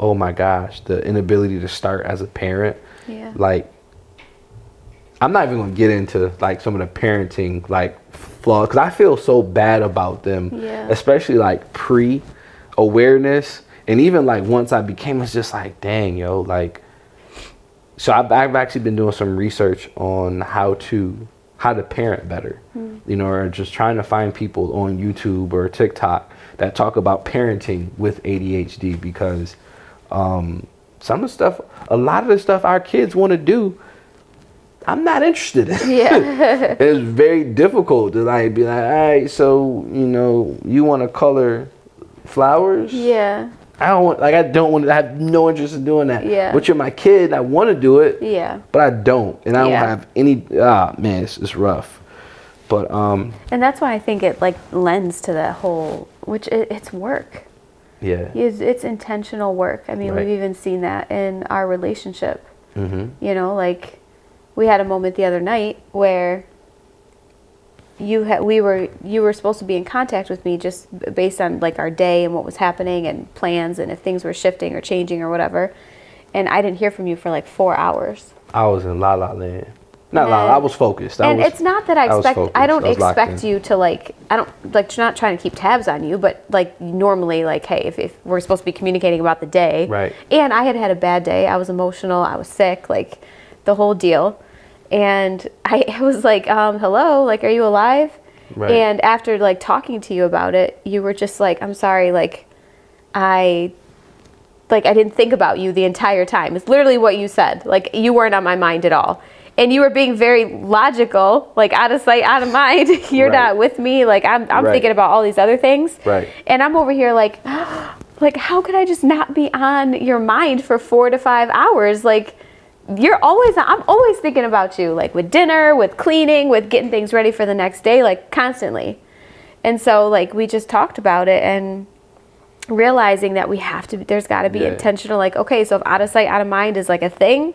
oh my gosh, the inability to start as a parent. Yeah. Like, I'm not even going to get into like some of the parenting like flaws because I feel so bad about them, especially like pre-awareness. And even like once I became, it's just like, dang, yo, like, so I've actually been doing some research on how to parent better, or just trying to find people on YouTube or TikTok that talk about parenting with ADHD because a lot of the stuff our kids want to do, I'm not interested in. Yeah. It's very difficult to like be like, all right, so, you want to color flowers? Yeah. I have no interest in doing that. Yeah. But you're my kid, I want to do it. Yeah. But I don't. And I don't have any, man, it's rough. But, and that's why I think it like lends to that whole, which it's work. Yeah. It's intentional work. I mean, Right. we've even seen that in our relationship. Mm-hmm. You know, like we had a moment the other night where you were supposed to be in contact with me just based on like our day and what was happening and plans and if things were shifting or changing or whatever. And I didn't hear from you for like 4 hours. I was in la la land. Not la. I was focused. It's not that I don't expect locked in. you to like. I don't like. Not trying to keep tabs on you, but like normally, like, hey, if we're supposed to be communicating about the day, Right? And I had a bad day. I was emotional. I was sick. Like, the whole deal. And I was like, hello, like, are you alive? Right. And after like talking to you about it, you were just like, I'm sorry, like, I didn't think about you the entire time. It's literally what you said. Like, you weren't on my mind at all. And you were being very logical, like out of sight, out of mind. You're Right. not with me. Like, I'm Right. thinking about all these other things. Right. And I'm over here like, how could I just not be on your mind for 4 to 5 hours? Like, I'm always thinking about you, like with dinner, with cleaning, with getting things ready for the next day, like constantly. And so like we just talked about it and realizing that there's got to be intentional, like, okay, so if out of sight, out of mind is like a thing,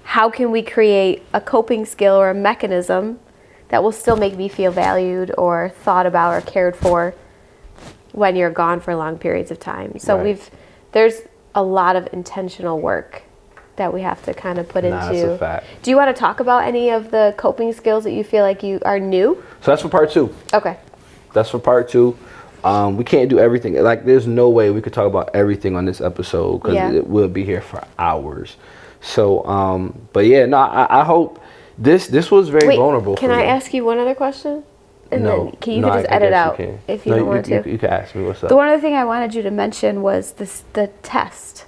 how can we create a coping skill or a mechanism that will still make me feel valued or thought about or cared for when you're gone for long periods of time? So Right. there's a lot of intentional work that we have to kind of put into. That's a fact. Do you want to talk about any of the coping skills that you feel like you are new? So that's for part 2. Okay. That's for part 2. We can't do everything. Like, there's no way we could talk about everything on this episode because it will be here for hours. So, but yeah, no, I hope this was very vulnerable. Can for I me. ask you one other question? And No. then can you No, just I edit guess out you can. if you No, don't want to? You can ask me what's up. The one other thing I wanted you to mention was the test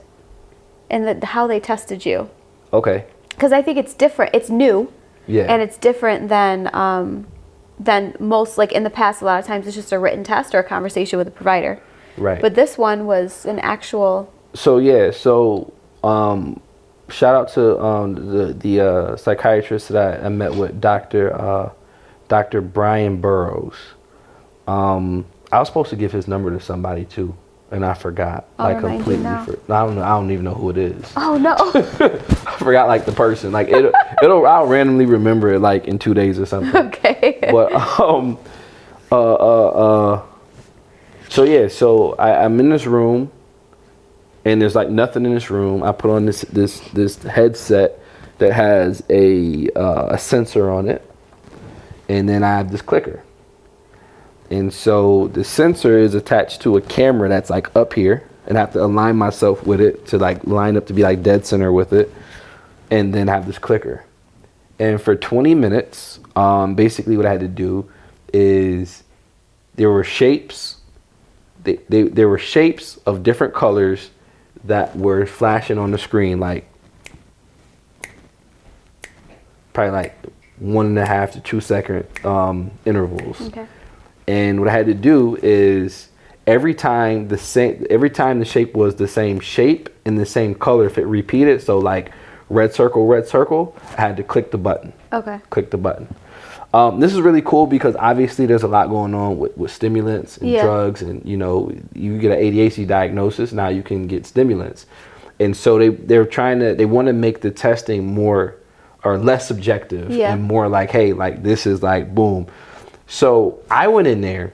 and how they tested you. Okay. Because I think it's different. It's new. Yeah. And it's different than most, like in the past, a lot of times it's just a written test or a conversation with a provider. Right. But this one was an actual. So yeah, shout out to the psychiatrist that I met with, Dr. Brian Burrows. I was supposed to give his number to somebody too, and I forgot. I'll like remind you completely. now. I don't even know who it is. Oh no. I forgot like the person. Like I'll randomly remember it like in 2 days or something. Okay. But so yeah, so I'm in this room. And there's like nothing in this room. I put on this headset that has a sensor on it, and then I have this clicker. And so the sensor is attached to a camera that's like up here, and I have to align myself with it to like line up to be like dead center with it, and then have this clicker. And for 20 minutes, basically what I had to do is there were shapes. There were shapes of different colors that were flashing on the screen, like probably like 1.5 to 2 second intervals. Okay. And what I had to do is every time the shape was the same shape and the same color, if it repeated, so like red circle, I had to click the button. Okay. Click the button. This is really cool because obviously there's a lot going on with stimulants and drugs, and you get an ADHD diagnosis, now you can get stimulants. And so they want to make the testing more or less subjective and more like, hey, like this is like boom. So I went in there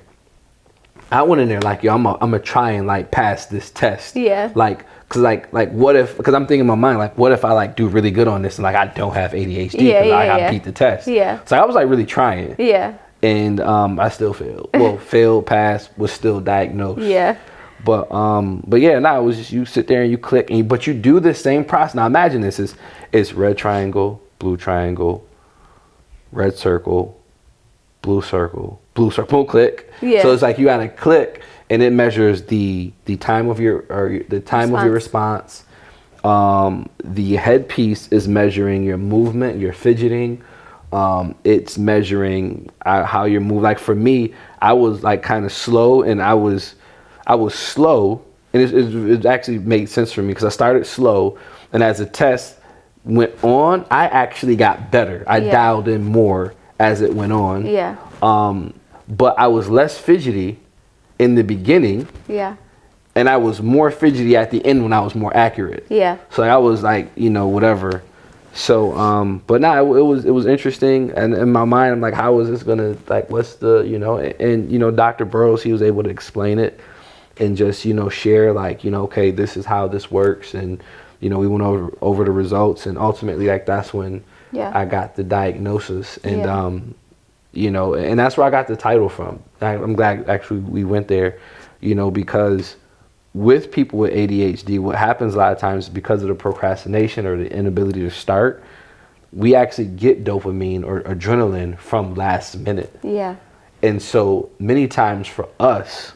like, yo, I'm gonna try and like pass this test. Yeah. Like, cause like what if? Because I'm thinking in my mind, like, what if I like do really good on this and like I don't have ADHD because I beat the test. Yeah. So I was like really trying. Yeah. And I still failed. Well, failed, passed, was still diagnosed. Yeah. But yeah, it was just you sit there and you click, but you do the same process. Now imagine this is red triangle, blue triangle, red circle, blue circle, click. Yeah. So it's like you gotta click, and it measures the time of your response. The headpiece is measuring your movement, your fidgeting. It's measuring how you move. Like for me, I was like kind of slow, and I was slow, and it actually made sense for me because I started slow, and as the test went on, I actually got better. I dialed in more as it went on. Yeah. But I was less fidgety in the beginning. Yeah. and I was more fidgety at the end when I was more accurate. Yeah. So I was like, whatever. So, but nah, it was interesting. And in my mind, I'm like, how is this gonna, like, what's the, and Dr. Burroughs, he was able to explain it and just, share like, okay, this is how this works. And, we went over the results, and ultimately, like, that's when I got the diagnosis. And, and that's where I got the title from. I'm glad actually we went there, because with people with ADHD, what happens a lot of times is because of the procrastination or the inability to start, we actually get dopamine or adrenaline from last minute. Yeah. And so many times for us,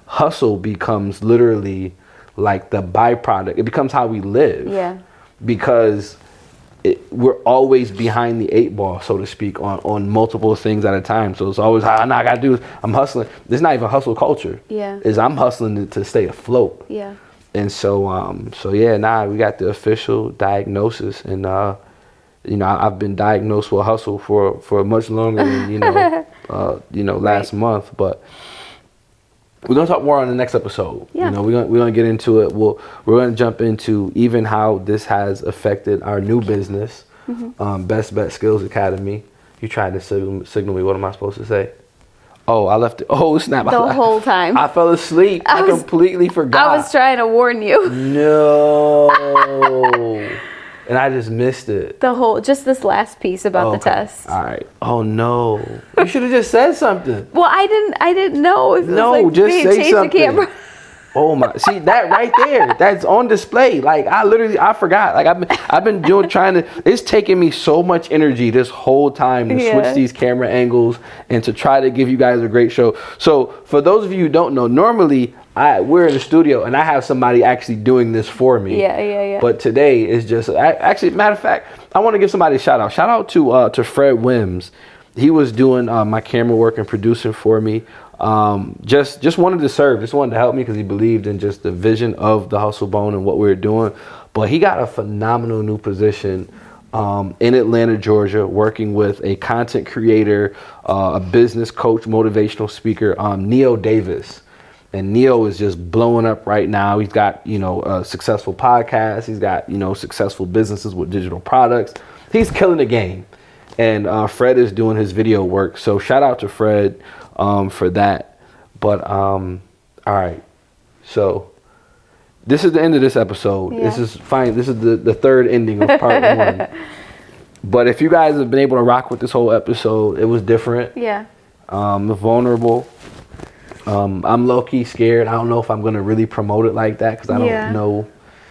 hustle becomes literally like the byproduct. It becomes how we live. Yeah. Because we're always behind the 8 ball, so to speak, on multiple things at a time. So it's always, I gotta do this. I'm hustling. It's not even hustle culture. Yeah. I'm hustling to stay afloat. Yeah. And so we got the official diagnosis, and I've been diagnosed with hustle for much longer than last month, but we're gonna talk more on the next episode. Yeah. We're gonna get into it. We're gonna jump into even how this has affected our new business, Best Bet Skills Academy. You tried to signal me. What am I supposed to say? Oh, I left it. Oh, snap! The whole time. I fell asleep. I completely forgot. I was trying to warn you. No. And I just missed it. Just this last piece about the test. All right. Oh no! You should have just said something. Well, I didn't know if it no, was just say something. The camera. Oh my! See that right there? That's on display. Like I forgot. Like I've been trying to. It's taking me so much energy this whole time to switch these camera angles and to try to give you guys a great show. So for those of you who don't know, normally we're in the studio and I have somebody actually doing this for me. Yeah. But today is just actually, matter of fact, I want to give somebody a shout out. Shout out to Fred Wims. He was doing my camera work and producing for me. Just wanted to serve, just wanted to help me because he believed in just the vision of the Hustle Bone and what we were doing. But he got a phenomenal new position in Atlanta, Georgia, working with a content creator, a business coach, motivational speaker, Neo Davis. And Neo is just blowing up right now. He's got, a successful podcast. He's got, successful businesses with digital products. He's killing the game. And Fred is doing his video work. So shout out to Fred for that. But all right. So this is the end of this episode. Yeah. This is fine. This is the third ending of part 1. But if you guys have been able to rock with this whole episode, it was different. Yeah. Vulnerable. I'm low-key scared. I don't know if I'm going to really promote it like that because I don't know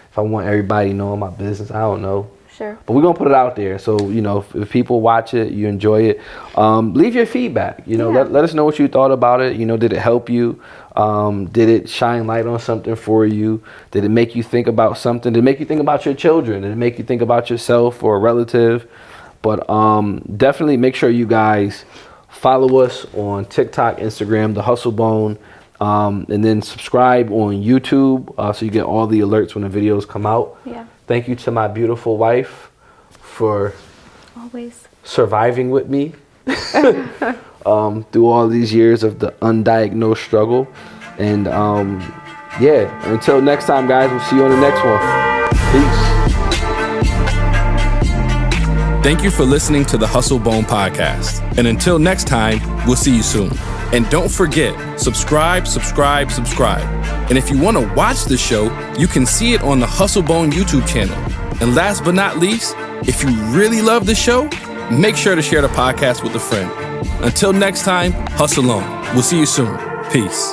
if I want everybody knowing my business. I don't know. Sure. But we're going to put it out there. So, if people watch it, you enjoy it, leave your feedback. Let us know what you thought about it. Did it help you? Did it shine light on something for you? Did it make you think about something? Did it make you think about your children? Did it make you think about yourself or a relative? But definitely make sure you guys follow us on TikTok, Instagram, The Hustle Bone, and then subscribe on YouTube so you get all the alerts when the videos come out. Yeah. Thank you to my beautiful wife for always surviving with me through all these years of the undiagnosed struggle. And until next time, guys, we'll see you on the next one. Peace. Thank you for listening to the Hustle Bone podcast. And until next time, we'll see you soon. And don't forget, subscribe. And if you want to watch the show, you can see it on the Hustle Bone YouTube channel. And last but not least, if you really love the show, make sure to share the podcast with a friend. Until next time, hustle on. We'll see you soon. Peace.